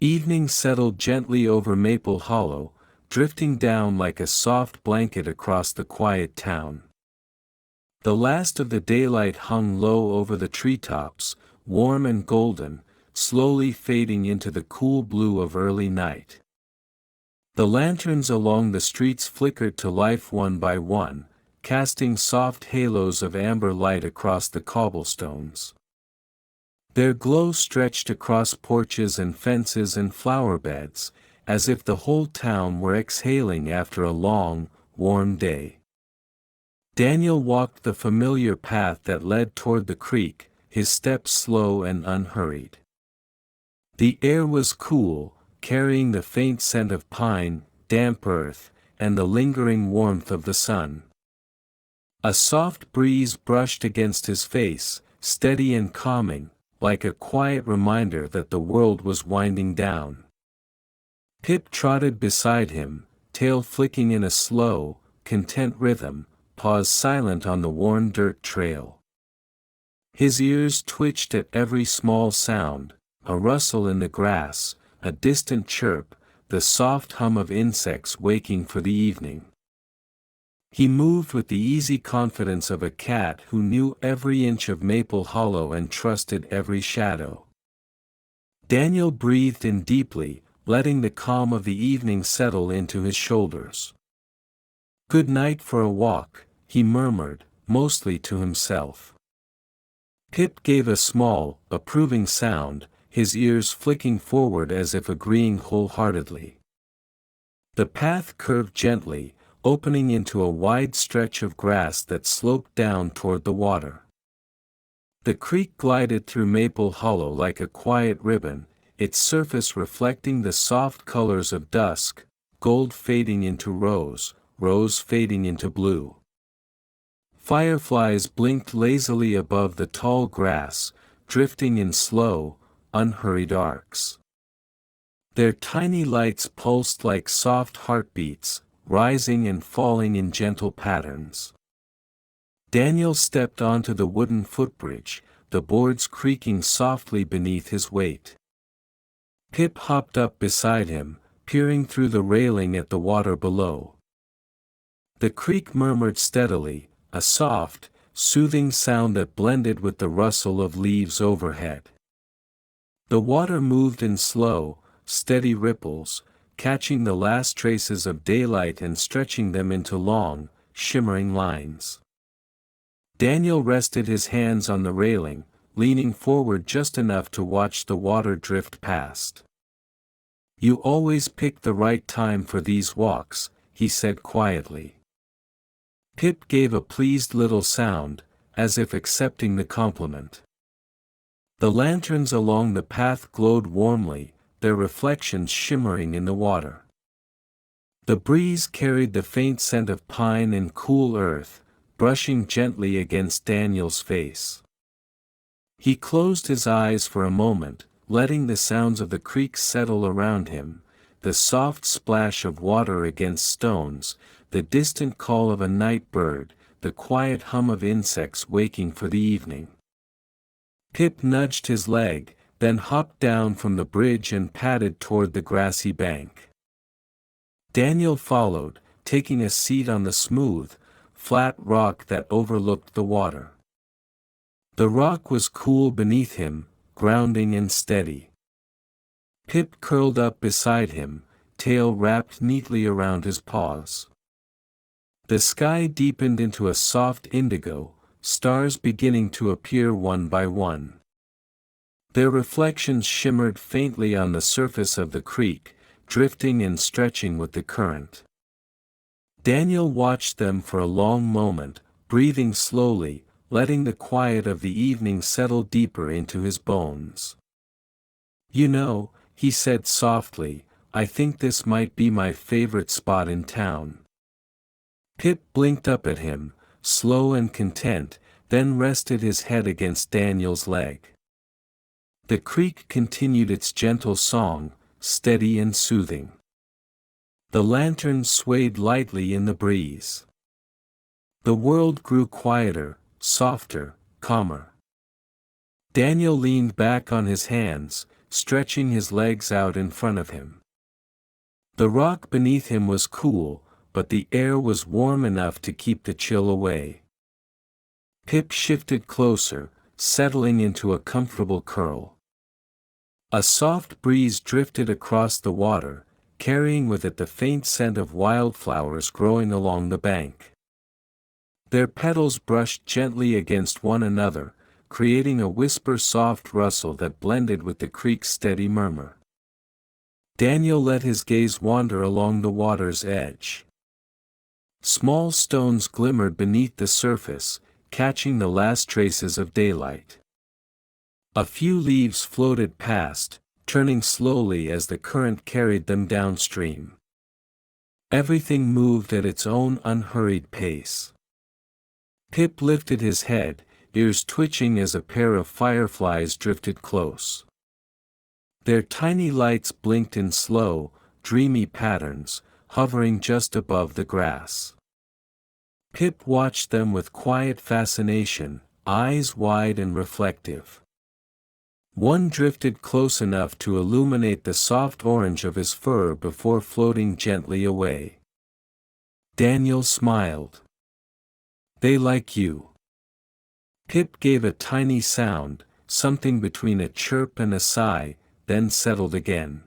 Evening settled gently over Maple Hollow, drifting down like a soft blanket across the quiet town. The last of the daylight hung low over the treetops, warm and golden, slowly fading into the cool blue of early night. The lanterns along the streets flickered to life one by one, casting soft halos of amber light across the cobblestones. Their glow stretched across porches and fences and flower beds, as if the whole town were exhaling after a long, warm day. Daniel walked the familiar path that led toward the creek, his steps slow and unhurried. The air was cool, carrying the faint scent of pine, damp earth, and the lingering warmth of the sun. A soft breeze brushed against his face, steady and calming, like a quiet reminder that the world was winding down. Pip trotted beside him, tail flicking in a slow, content rhythm, paused silent on the worn dirt trail. His ears twitched at every small sound, a rustle in the grass, a distant chirp, the soft hum of insects waking for the evening. He moved with the easy confidence of a cat who knew every inch of Maple Hollow and trusted every shadow. Daniel breathed in deeply, letting the calm of the evening settle into his shoulders. "Good night for a walk," he murmured, mostly to himself. Pip gave a small, approving sound, his ears flicking forward as if agreeing wholeheartedly. The path curved gently, opening into a wide stretch of grass that sloped down toward the water. The creek glided through Maple Hollow like a quiet ribbon, its surface reflecting the soft colors of dusk, gold fading into rose, rose fading into blue. Fireflies blinked lazily above the tall grass, drifting in slow, unhurried arcs. Their tiny lights pulsed like soft heartbeats, rising and falling in gentle patterns. Daniel stepped onto the wooden footbridge, the boards creaking softly beneath his weight. Pip hopped up beside him, peering through the railing at the water below. The creek murmured steadily, a soft, soothing sound that blended with the rustle of leaves overhead. The water moved in slow, steady ripples, catching the last traces of daylight and stretching them into long, shimmering lines. Daniel rested his hands on the railing, leaning forward just enough to watch the water drift past. "You always pick the right time for these walks," he said quietly. Pip gave a pleased little sound, as if accepting the compliment. The lanterns along the path glowed warmly, their reflections shimmering in the water. The breeze carried the faint scent of pine and cool earth, brushing gently against Daniel's face. He closed his eyes for a moment, letting the sounds of the creek settle around him, the soft splash of water against stones, the distant call of a night bird, the quiet hum of insects waking for the evening. Pip nudged his leg, then hopped down from the bridge and padded toward the grassy bank. Daniel followed, taking a seat on the smooth, flat rock that overlooked the water. The rock was cool beneath him, grounding and steady. Pip curled up beside him, tail wrapped neatly around his paws. The sky deepened into a soft indigo, stars beginning to appear one by one. Their reflections shimmered faintly on the surface of the creek, drifting and stretching with the current. Daniel watched them for a long moment, breathing slowly, letting the quiet of the evening settle deeper into his bones. "You know," he said softly, "I think this might be my favorite spot in town." Pip blinked up at him, slow and content, then rested his head against Daniel's leg. The creek continued its gentle song, steady and soothing. The lantern swayed lightly in the breeze. The world grew quieter, softer, calmer. Daniel leaned back on his hands, stretching his legs out in front of him. The rock beneath him was cool, but the air was warm enough to keep the chill away. Pip shifted closer, settling into a comfortable curl. A soft breeze drifted across the water, carrying with it the faint scent of wildflowers growing along the bank. Their petals brushed gently against one another, creating a whisper-soft rustle that blended with the creek's steady murmur. Daniel let his gaze wander along the water's edge. Small stones glimmered beneath the surface, catching the last traces of daylight. A few leaves floated past, turning slowly as the current carried them downstream. Everything moved at its own unhurried pace. Pip lifted his head, ears twitching as a pair of fireflies drifted close. Their tiny lights blinked in slow, dreamy patterns, hovering just above the grass. Pip watched them with quiet fascination, eyes wide and reflective. One drifted close enough to illuminate the soft orange of his fur before floating gently away. Daniel smiled. "They like you." Pip gave a tiny sound, something between a chirp and a sigh, then settled again.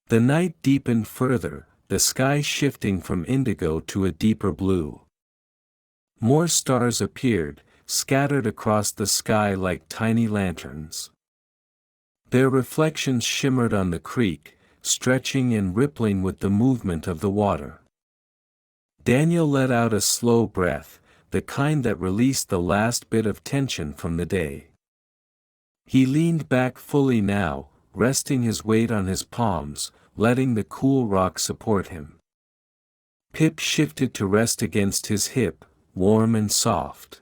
The night deepened further, the sky shifting from indigo to a deeper blue. More stars appeared, scattered across the sky like tiny lanterns. Their reflections shimmered on the creek, stretching and rippling with the movement of the water. Daniel let out a slow breath, the kind that released the last bit of tension from the day. He leaned back fully now, resting his weight on his palms, letting the cool rock support him. Pip shifted to rest against his hip, warm and soft.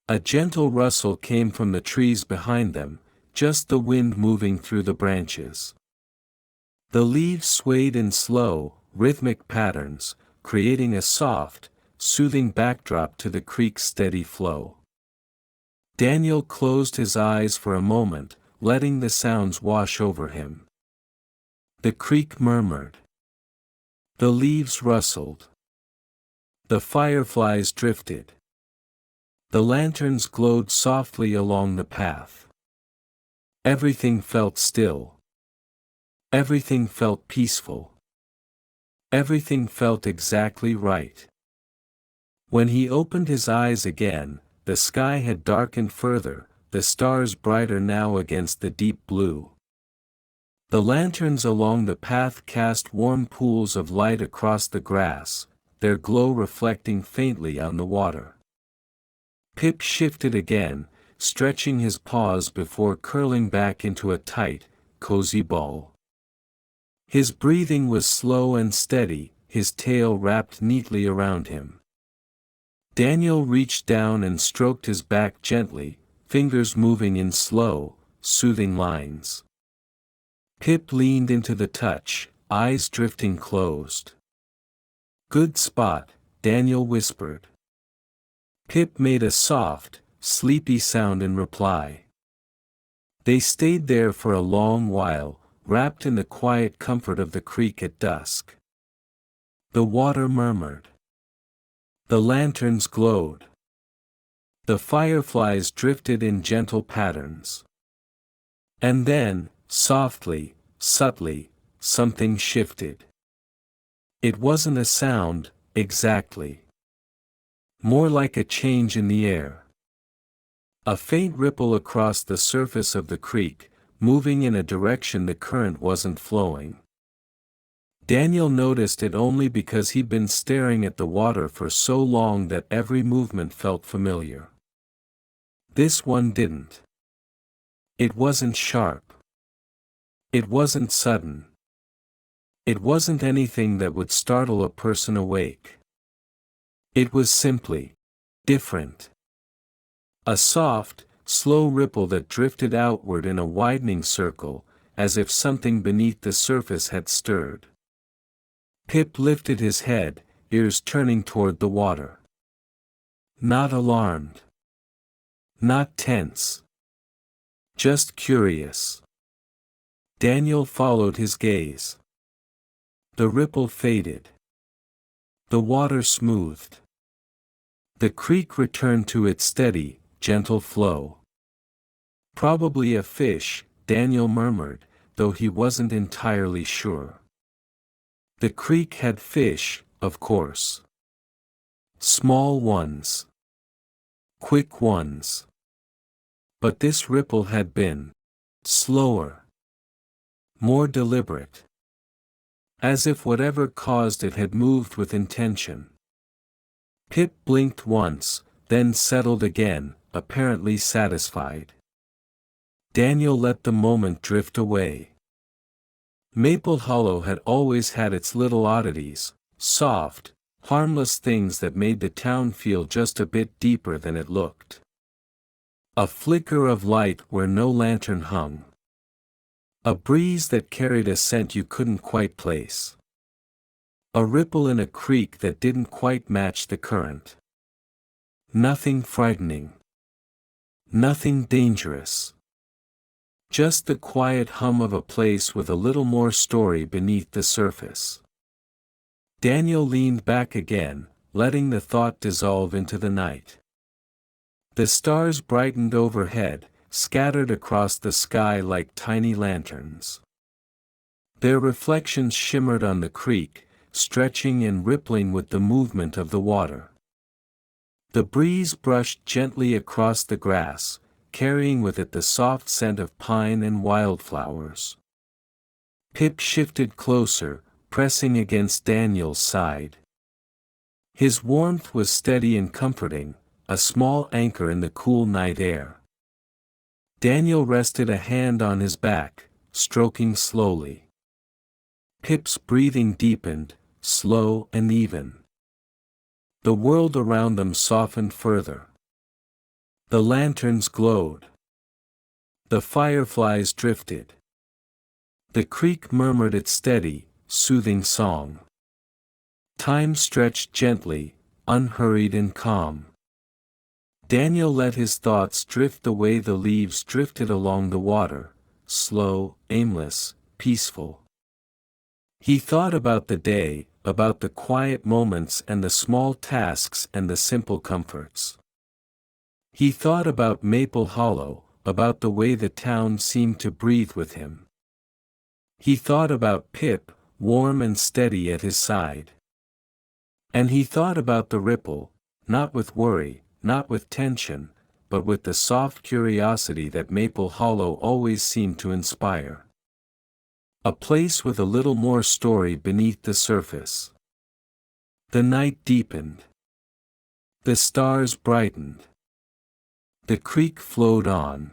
A gentle rustle came from the trees behind them, just the wind moving through the branches. The leaves swayed in slow, rhythmic patterns, creating a soft, soothing backdrop to the creek's steady flow. Daniel closed his eyes for a moment, letting the sounds wash over him. The creek murmured. The leaves rustled. The fireflies drifted. The lanterns glowed softly along the path. Everything felt still. Everything felt peaceful. Everything felt exactly right. When he opened his eyes again, the sky had darkened further, the stars brighter now against the deep blue. The lanterns along the path cast warm pools of light across the grass, their glow reflecting faintly on the water. Pip shifted again, stretching his paws before curling back into a tight, cozy ball. His breathing was slow and steady, his tail wrapped neatly around him. Daniel reached down and stroked his back gently, fingers moving in slow, soothing lines. Pip leaned into the touch, eyes drifting closed. "Good spot," Daniel whispered. Pip made a soft, sleepy sound in reply. They stayed there for a long while, wrapped in the quiet comfort of the creek at dusk. The water murmured. The lanterns glowed. The fireflies drifted in gentle patterns. And then, softly, subtly, something shifted. It wasn't a sound, exactly. More like a change in the air. A faint ripple across the surface of the creek, moving in a direction the current wasn't flowing. Daniel noticed it only because he'd been staring at the water for so long that every movement felt familiar. This one didn't. It wasn't sharp. It wasn't sudden. It wasn't anything that would startle a person awake. It was simply different. A soft, slow ripple that drifted outward in a widening circle, as if something beneath the surface had stirred. Pip lifted his head, ears turning toward the water. Not alarmed. Not tense. Just curious. Daniel followed his gaze. The ripple faded. The water smoothed. The creek returned to its steady, gentle flow. Probably a fish, Daniel murmured, though he wasn't entirely sure. The creek had fish, of course. Small ones. Quick ones. But this ripple had been slower. More deliberate. As if whatever caused it had moved with intention. Pip blinked once, then settled again, apparently satisfied. Daniel let the moment drift away. Maple Hollow had always had its little oddities, soft, harmless things that made the town feel just a bit deeper than it looked. A flicker of light where no lantern hung. A breeze that carried a scent you couldn't quite place. A ripple in a creek that didn't quite match the current. Nothing frightening. Nothing dangerous. Just the quiet hum of a place with a little more story beneath the surface. Daniel leaned back again, letting the thought dissolve into the night. The stars brightened overhead, scattered across the sky like tiny lanterns. Their reflections shimmered on the creek, stretching and rippling with the movement of the water. The breeze brushed gently across the grass, carrying with it the soft scent of pine and wildflowers. Pip shifted closer, pressing against Daniel's side. His warmth was steady and comforting, a small anchor in the cool night air. Daniel rested a hand on his back, stroking slowly. Pip's breathing deepened, slow and even. The world around them softened further. The lanterns glowed. The fireflies drifted. The creek murmured its steady, soothing song. Time stretched gently, unhurried and calm. Daniel let his thoughts drift the way the leaves drifted along the water, slow, aimless, peaceful. He thought about the day, about the quiet moments and the small tasks and the simple comforts. He thought about Maple Hollow, about the way the town seemed to breathe with him. He thought about Pip, warm and steady at his side. And he thought about the ripple, not with worry, not with tension, but with the soft curiosity that Maple Hollow always seemed to inspire. A place with a little more story beneath the surface. The night deepened. The stars brightened. The creek flowed on.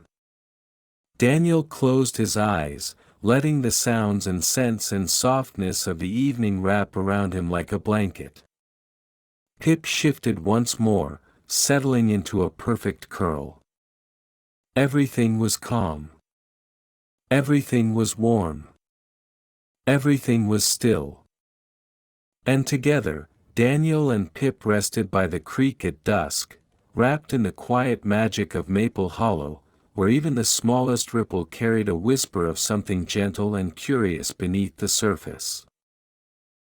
Daniel closed his eyes, letting the sounds and scents and softness of the evening wrap around him like a blanket. Pip shifted once more, settling into a perfect curl. Everything was calm. Everything was warm. Everything was still. And together, Daniel and Pip rested by the creek at dusk, wrapped in the quiet magic of Maple Hollow, where even the smallest ripple carried a whisper of something gentle and curious beneath the surface.